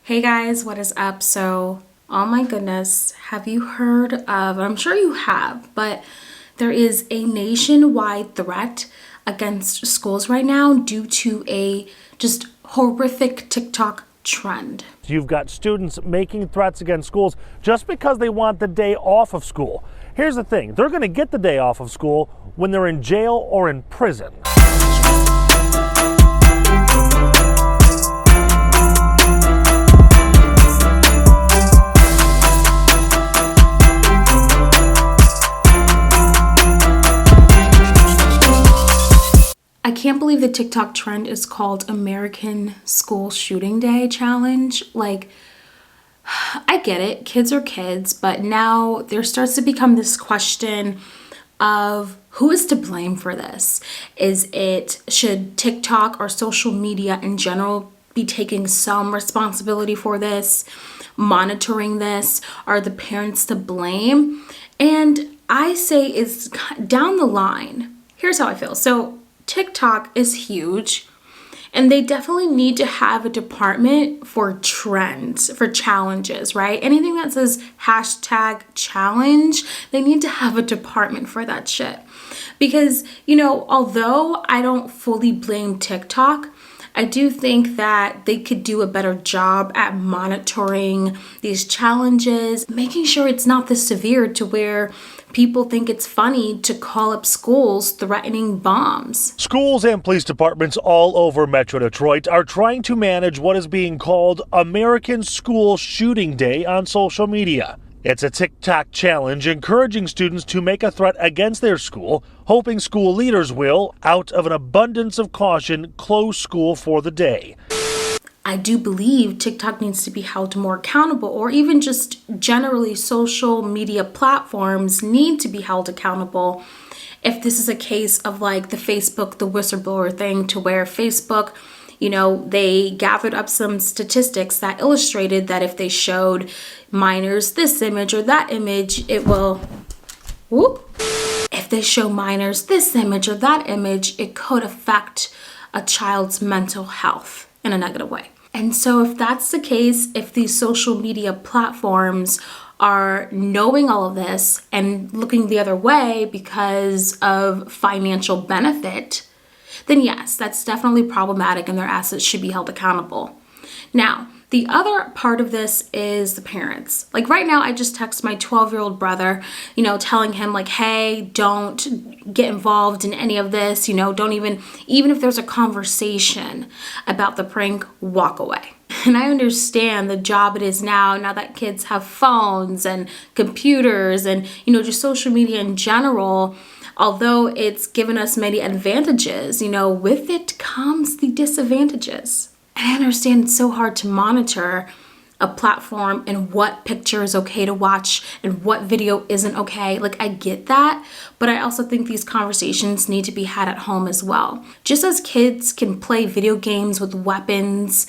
Hey guys, what is up? So, oh my goodness, have you heard of, I'm sure you have, but there is a nationwide threat against schools right now due to a just horrific TikTok trend. You've got students making threats against schools just because they want the day off of school. Here's the thing, they're going to get the day off of school when they're in jail or in prison. I can't believe the TikTok trend is called American School Shooting Day Challenge. Like, I get it, kids are kids, but now there starts to become this question of who is to blame for this? Should TikTok or social media in general be taking some responsibility for this, monitoring this? Are the parents to blame? And I say it's down the line. Here's how I feel. So TikTok is huge. And they definitely need to have a department for trends, for challenges, right? Anything that says hashtag challenge, they need to have a department for that shit. Because, although I don't fully blame TikTok, I do think that they could do a better job at monitoring these challenges, making sure it's not this severe to where people think it's funny to call up schools threatening bombs. Schools and police departments all over Metro Detroit are trying to manage what is being called American School Shooting Day on social media. It's a TikTok challenge encouraging students to make a threat against their school, hoping school leaders will, out of an abundance of caution, close school for the day. I do believe TikTok needs to be held more accountable, or even just generally social media platforms need to be held accountable if this is a case of like the whistleblower thing, to where Facebook, they gathered up some statistics that illustrated that if they showed minors this image or that image, if they show minors this image or that image, it could affect a child's mental health in a negative way. And so if that's the case, if these social media platforms are knowing all of this and looking the other way because of financial benefit, then yes, that's definitely problematic and their assets should be held accountable. Now, the other part of this is the parents. Like right now, I just text my 12-year-old brother, telling him like, hey, don't get involved in any of this. Don't even if there's a conversation about the prank, walk away. And I understand the job it is now that kids have phones and computers and, just social media in general. Although it's given us many advantages, with it comes the disadvantages. And I understand it's so hard to monitor a platform and what picture is okay to watch and what video isn't okay. Like, I get that, but I also think these conversations need to be had at home as well. Just as kids can play video games with weapons,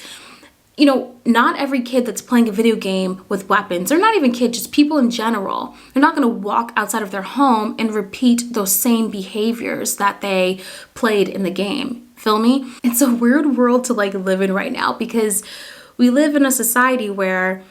not every kid that's playing a video game with weapons, or not even kids, just people in general, they're not going to walk outside of their home and repeat those same behaviors that they played in the game. Feel me? It's a weird world to live in right now, because we live in a society where,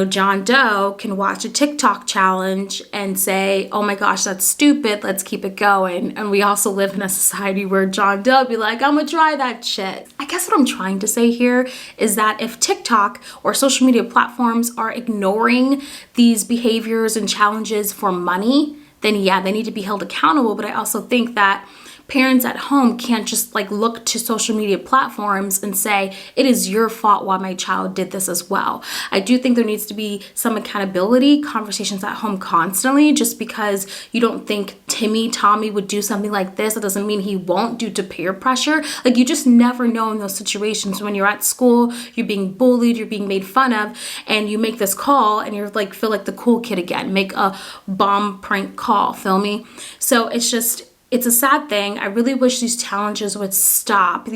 John Doe can watch a TikTok challenge and say, oh my gosh, that's stupid, let's keep it going. And we also live in a society where John Doe be like, I'm gonna try that shit. I guess what I'm trying to say here is that if TikTok or social media platforms are ignoring these behaviors and challenges for money, then yeah, they need to be held accountable. But I also think that parents at home can't just look to social media platforms and say, it is your fault why my child did this as well. I do think there needs to be some accountability, conversations at home constantly. Just because you don't think Tommy would do something like this, that doesn't mean he won't, due to peer pressure. You just never know in those situations when you're at school, you're being bullied, you're being made fun of, and you make this call and you're feel like the cool kid again, make a bomb prank call, feel me? So it's a sad thing. I really wish these challenges would stop.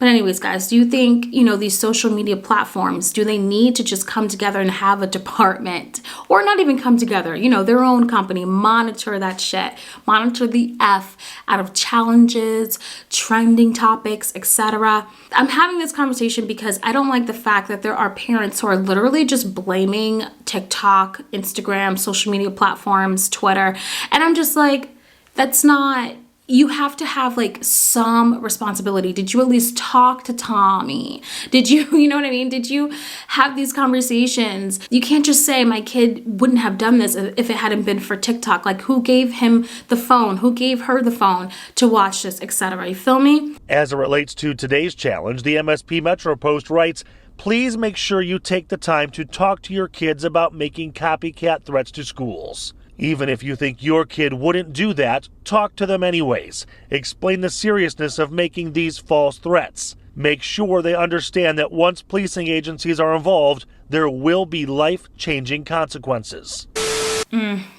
But anyways, guys, do you think, you know, these social media platforms, do they need to just come together and have a department, or not even come together, you know, their own company, monitor that shit, monitor the F out of challenges, trending topics, etc. I'm having this conversation because I don't like the fact that there are parents who are literally just blaming TikTok, Instagram, social media platforms, Twitter, and I'm just like, that's not, you have to have like some responsibility. Did you at least talk to Tommy? Did you, you know what I mean? Did you have these conversations? You can't just say my kid wouldn't have done this if it hadn't been for TikTok. Like, who gave him the phone? Who gave her the phone to watch this, etc.? You feel me? As it relates to today's challenge, the MSP Metro Post writes, please make sure you take the time to talk to your kids about making copycat threats to schools. Even if you think your kid wouldn't do that, talk to them anyways. Explain the seriousness of making these false threats. Make sure they understand that once policing agencies are involved, there will be life-changing consequences.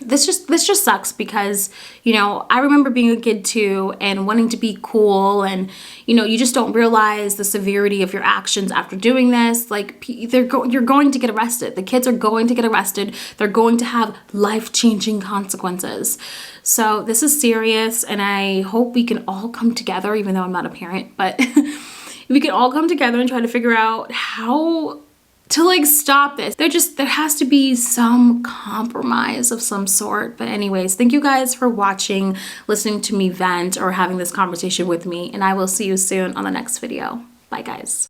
This just sucks because, you know, I remember being a kid too and wanting to be cool, and, you know, you just don't realize the severity of your actions after doing this. Like, you're going to get arrested. The kids are going to get arrested. They're going to have life-changing consequences. So this is serious, and I hope we can all come together, even though I'm not a parent, but we can all come together and try to figure out how to like stop this. There has to be some compromise of some sort. But anyways, thank you guys for watching, listening to me vent, or having this conversation with me, and I will see you soon on the next video. Bye guys.